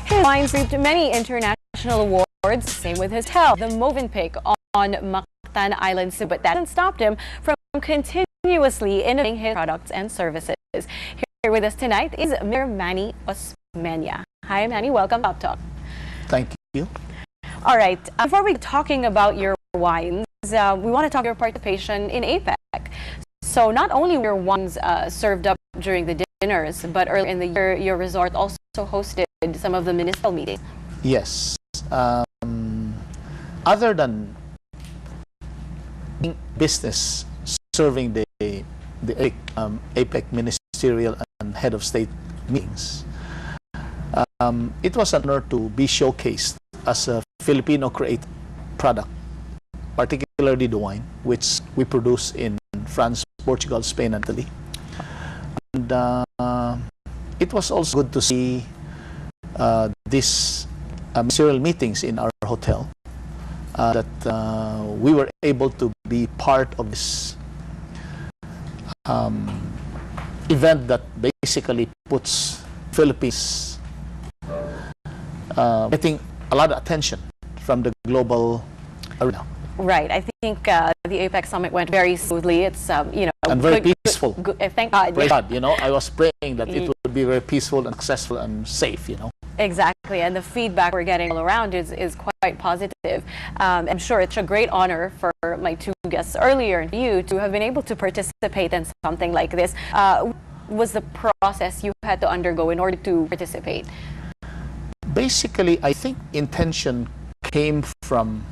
His wines received many international awards, same with his hotel, the Movenpick on Mactan Island, but that hasn't stopped him from continuously innovating his products and services. Here with us tonight is Mayor Manny. Hi Manny, welcome to ShopTalk. Thank you. All right, before we talking about your wines, we want to talk your participation in APEC. So not only were your wines served up during the dinners, but earlier in the year, your resort also hosted some of the municipal meetings. Yes. Other than business serving the APEC ministerial and head of state meetings, it was an honor to be showcased as a Filipino created product, particularly the wine, which we produce in France, Portugal, Spain, and Italy. And it was also good to see these ministerial meetings in our hotel, that we were able to be part of this event that basically puts Philippines getting a lot of attention from the global arena. Right. I think the APEC summit went very smoothly. It's and very peaceful. Thank God. Praise God. I was praying that it would be very peaceful and successful and safe. Exactly, and the feedback we're getting all around is quite positive. I'm sure it's a great honor for my two guests earlier and you to have been able to participate in something like this. Was the process you had to undergo in order to participate? Basically, I think intention came from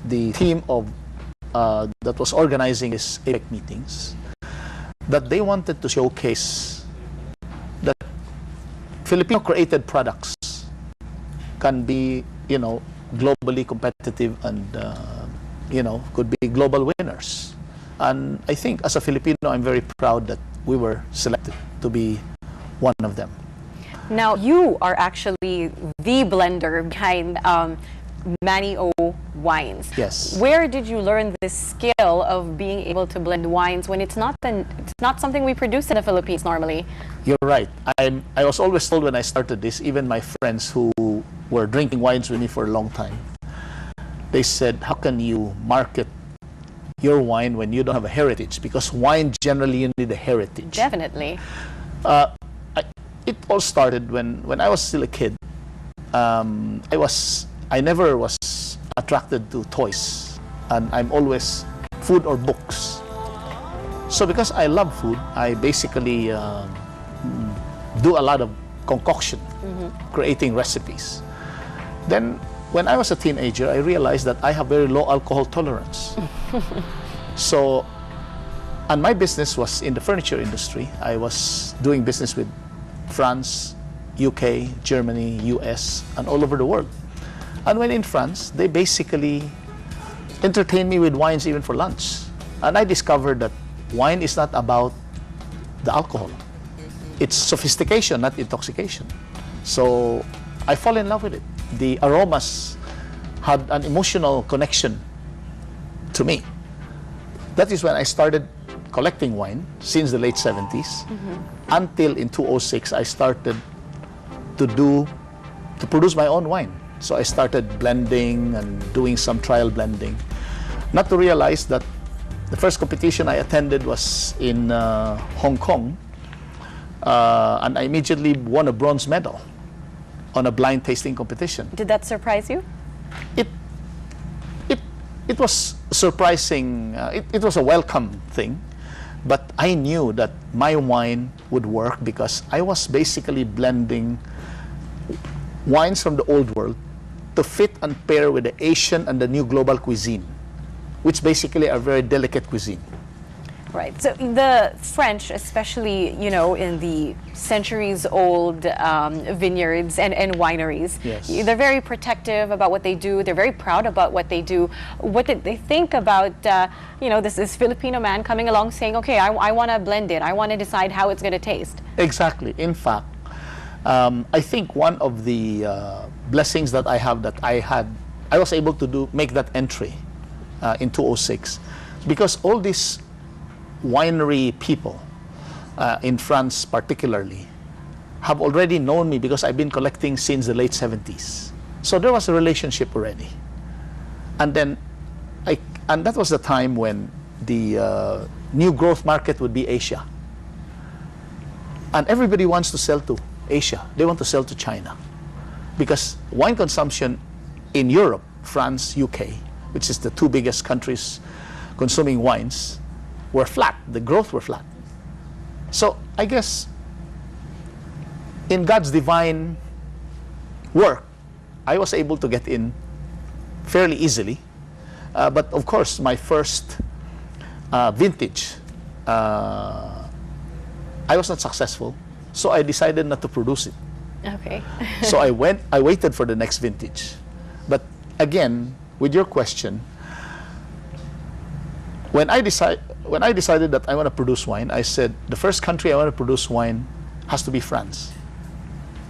the team of that was organizing these APEC meetings, that they wanted to showcase that Filipino created products can be, globally competitive and, could be global winners. And I think as a Filipino, I'm very proud that we were selected to be one of them. Now, you are actually the blender behind Manny O wines. Yes. Where did you learn this skill of being able to blend wines when it's not something we produce in the Philippines normally? You're right. I was always told when I started this, even my friends who were drinking wines with me for a long time, they said, how can you market your wine when you don't have a heritage? Because wine generally you need a heritage. Definitely. It all started when I was still a kid. I never was attracted to toys, and I'm always food or books. So because I love food, I basically do a lot of concoction, creating recipes. Then when I was a teenager, I realized that I have very low alcohol tolerance. So, and my business was in the furniture industry. I was doing business with France, UK, Germany, US, and all over the world. And when in France, they basically entertained me with wines even for lunch. And I discovered that wine is not about the alcohol. It's sophistication, not intoxication. So I fall in love with it. The aromas had an emotional connection to me. That is when I started collecting wine since the late 70s. Until in 2006, I started to produce my own wine. So I started blending and doing some trial blending. Not to realize that the first competition I attended was in Hong Kong, and I immediately won a bronze medal on a blind tasting competition. Did that surprise you? It was surprising. It was a welcome thing, but I knew that my wine would work because I was basically blending wines from the old world to fit and pair with the Asian and the new global cuisine, which basically are very delicate cuisine. Right. So the French, especially, in the centuries-old vineyards and wineries, yes, they're very protective about what they do. They're very proud about what they do. What did they think about, this Filipino man coming along saying, okay, I want to blend it. I want to decide how it's going to taste. Exactly. In fact, I think one of the blessings that I have that I was able to make that entry in 2006, because all these winery people in France particularly have already known me because I've been collecting since the late 70s. So there was a relationship already. And then, and that was the time when the new growth market would be Asia. And everybody wants to sell to Asia. They want to sell to China. Because wine consumption in Europe, France, UK, which is the two biggest countries consuming wines, were flat. The growth were flat. So I guess in God's divine work, I was able to get in fairly easily. But of course, my first vintage, I was not successful, so I decided not to produce it. Okay. So I waited for the next vintage. But again, with your question, when I decided that I want to produce wine, I said the first country I want to produce wine has to be France.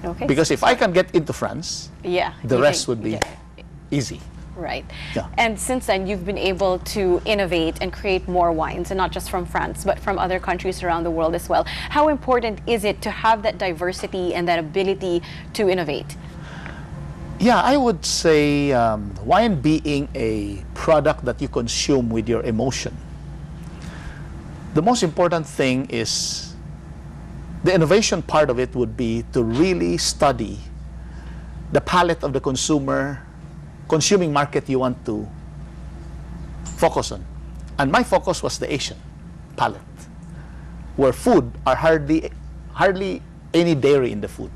Okay. Because if I can get into France, yeah, the rest would be easy. Right. Yeah. And since then, you've been able to innovate and create more wines, and not just from France, but from other countries around the world as well. How important is it to have that diversity and that ability to innovate? Yeah, I would say wine being a product that you consume with your emotion. The most important thing is the innovation part of it would be to really study the palate of the consuming market you want to focus on. And my focus was the Asian palate, where food are hardly any dairy in the food.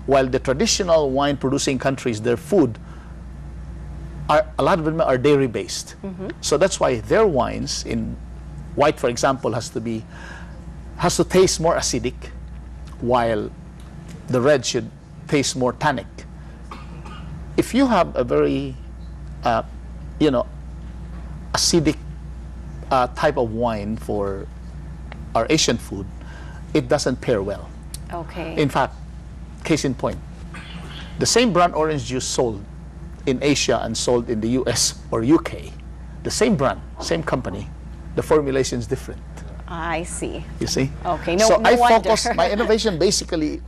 While the traditional wine producing countries, their food a lot of them are dairy based. So that's why their wines in white, for example, has to taste more acidic, while the red should taste more tannic. If you have a very acidic type of wine for our Asian food, it doesn't pair well. Okay. In fact, case in point, the same brand orange juice sold in Asia and sold in the US or UK, the same brand, same company, the formulation is different. I see. You see? Okay. So No I wonder. focused, my innovation basically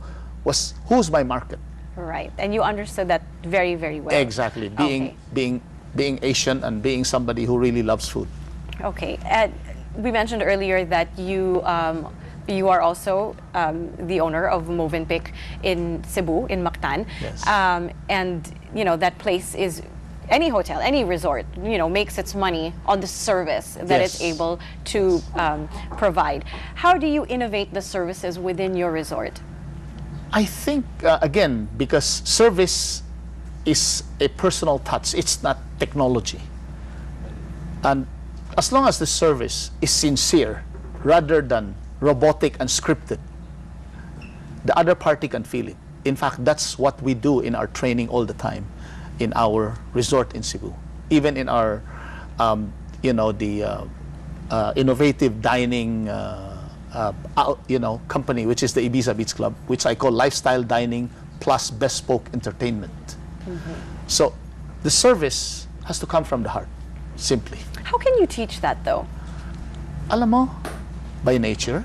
was who's my market. Right. And you understood that very, very well. Exactly. Being Asian and being somebody who really loves food. Okay. We mentioned earlier that you are also the owner of Movenpick in Cebu, in Mactan. Yes. And that place is, any hotel, any resort, makes its money on the service that it's able to provide. How do you innovate the services within your resort? I think, again, because service is a personal touch, it's not technology. And as long as the service is sincere rather than robotic and scripted, the other party can feel it. In fact, that's what we do in our training all the time in our resort in Cebu. Even in our, innovative dining company, which is the Ibiza Beach Club, which I call lifestyle dining plus bespoke entertainment. So the service has to come from the heart, simply. How can you teach that, though? Alam mo, by nature,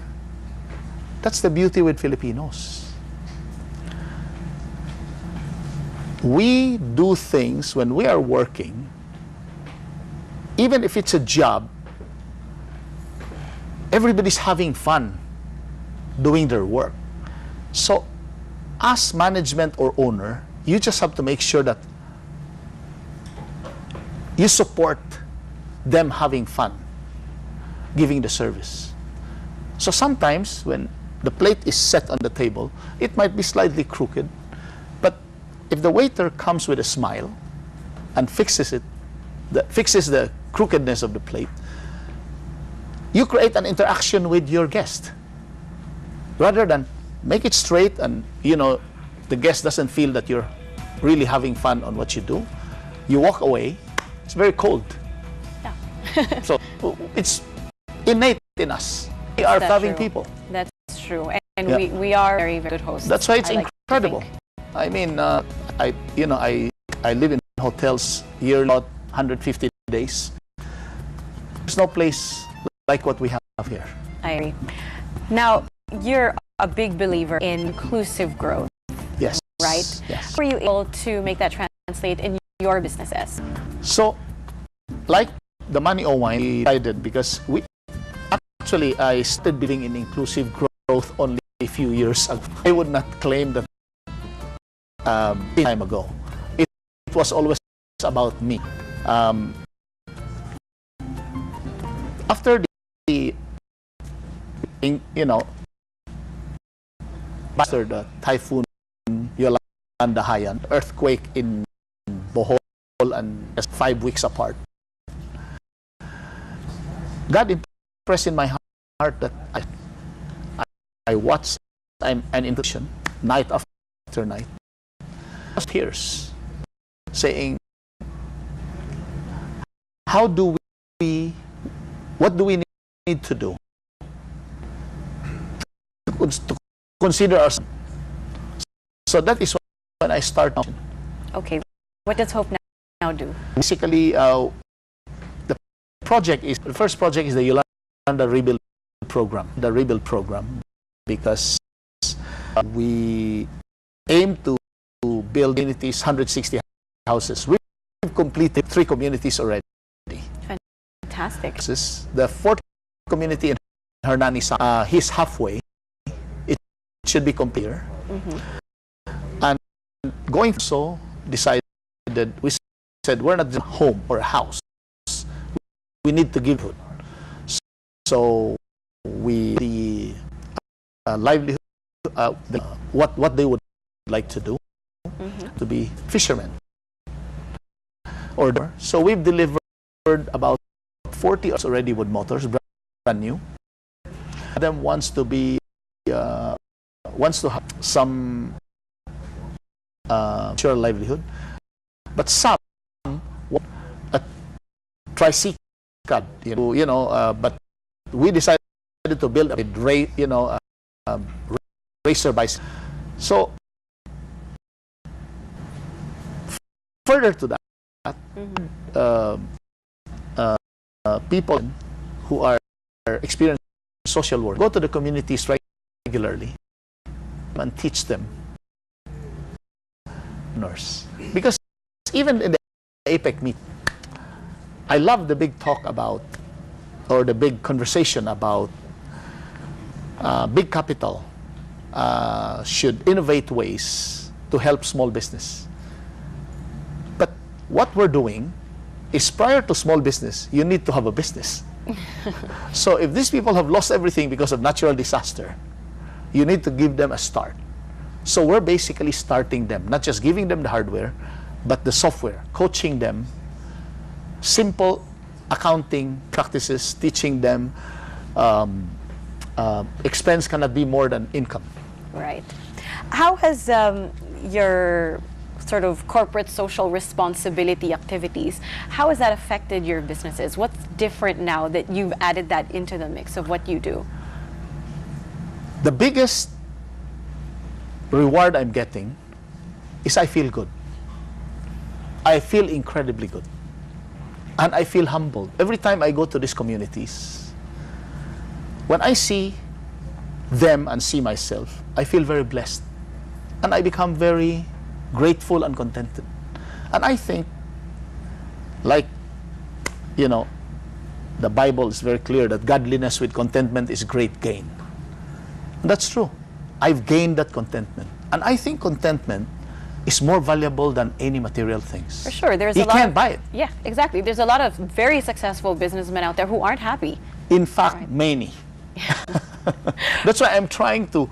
that's the beauty with Filipinos. We do things when we are working, even if it's a job, everybody's having fun doing their work. So as management or owner, you just have to make sure that you support them having fun giving the service. So sometimes when the plate is set on the table, it might be slightly crooked, but if the waiter comes with a smile and fixes the crookedness of the plate, you create an interaction with your guest. Rather than make it straight and the guest doesn't feel that you're really having fun on what you do, you walk away, it's very cold. Yeah. So it's innate in us. We are loving people. That's true. And we are very, very good hosts. That's why it's incredible. I mean, I live in hotels year about 150 days. There's no place like what we have here. I agree. Now, you're a big believer in inclusive growth, Yes. right? Yes. How were you able to make that translate in your businesses? So, like the Manny wine, we decided because I started believing in inclusive growth only a few years ago. I would not claim that time ago. It was always about me. After after the typhoon Yolanda Haiyan, earthquake in Bohol, and just 5 weeks apart, God impressed in my heart that I watched an intuition night after night. Tears saying, what do we need to do to consider ourselves? So that is when I start. Okay, what does HopeNow do? Basically, the first project is the Yolanda Rebuild Program. The Rebuild Program, because we aim to build communities, 160 houses. We've completed 3 communities already. Fantastic. The 4th community in Hernani, he's halfway. It should be complete. And going so decided, we said we're not just a home or a house. We need to give food. So the livelihood, what they would like to do, to be fishermen. So we've delivered about 40 already with motors, brand new. Them wants to have some sure livelihood, but some a tricycle, but we decided to build a racer bicycle. So further to that, people who are experiencing social work go to the communities regularly and teach them nurse. Because even in the APEC meet, I love the big talk about, or the big conversation about big capital should innovate ways to help small business. But what we're doing is, prior to small business, you need to have a business. So if these people have lost everything because of natural disaster, you need to give them a start. So we're basically starting them, not just giving them the hardware, but the software, coaching them, simple accounting practices, teaching them expense cannot be more than income. Right. How has your sort of corporate social responsibility activities, how has that affected your businesses? What's different now that you've added that into the mix of what you do? The biggest reward I'm getting is I feel good. I feel incredibly good. And I feel humbled. Every time I go to these communities, when I see them and see myself, I feel very blessed. And I become very grateful and contented. And I think, like, the Bible is very clear that godliness with contentment is great gain. And that's true. I've gained that contentment. And I think contentment is more valuable than any material things. For sure. You can't buy it. Yeah, exactly. There's a lot of very successful businessmen out there who aren't happy. In fact, many. That's why I'm trying to,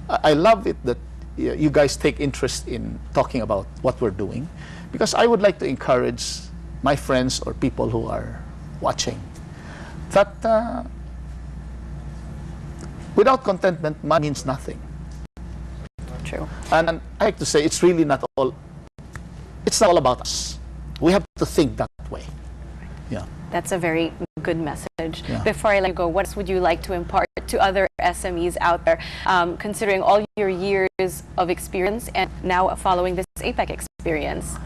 I love it that you guys take interest in talking about what we're doing, because I would like to encourage my friends or people who are watching that without contentment, money means nothing. True. And I like to say it's really not all, it's not all about us. We have to think that way. Yeah. That's a very good message. Yeah. Before I let you go, what else would you like to impart to other SMEs out there, considering all your years of experience and now following this APEC experience?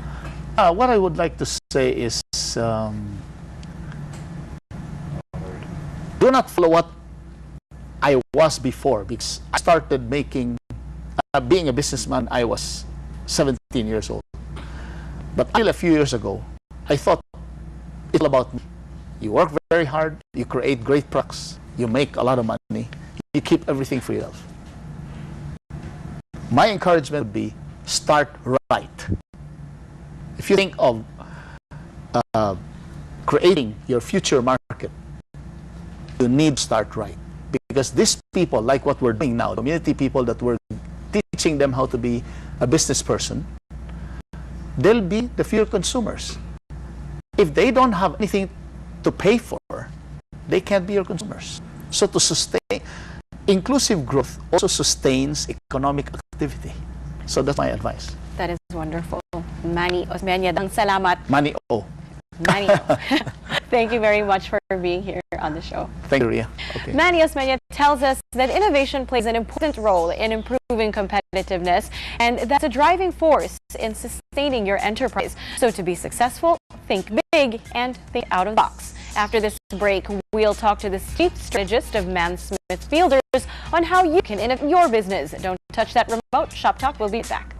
What I would like to say is, do not follow what I was before, because I started being a businessman, I was 17 years old. But until a few years ago, I thought it's all about me. You work very hard, you create great products, you make a lot of money, you keep everything for yourself. My encouragement would be, start right. If you think of creating your future market, you need to start right. Because these people, like what we're doing now, community people that we're teaching them how to be a business person, they'll be the future consumers. If they don't have anything to pay for, they can't be your consumers. So to sustain, inclusive growth also sustains economic activity. So that's my advice. That is wonderful. Manny Osmeña, salamat. Manny O. Manny O. Thank you very much for being here on the show. Thank you, Ria. Okay. Manny Osmeña tells us that innovation plays an important role in improving competitiveness, and that's a driving force in sustaining your enterprise. So to be successful, think big and think out of the box. After this break, we'll talk to the chief strategist of Man Smith Fielders on how you can innovate your business. Don't touch that remote. Shop Talk will be back.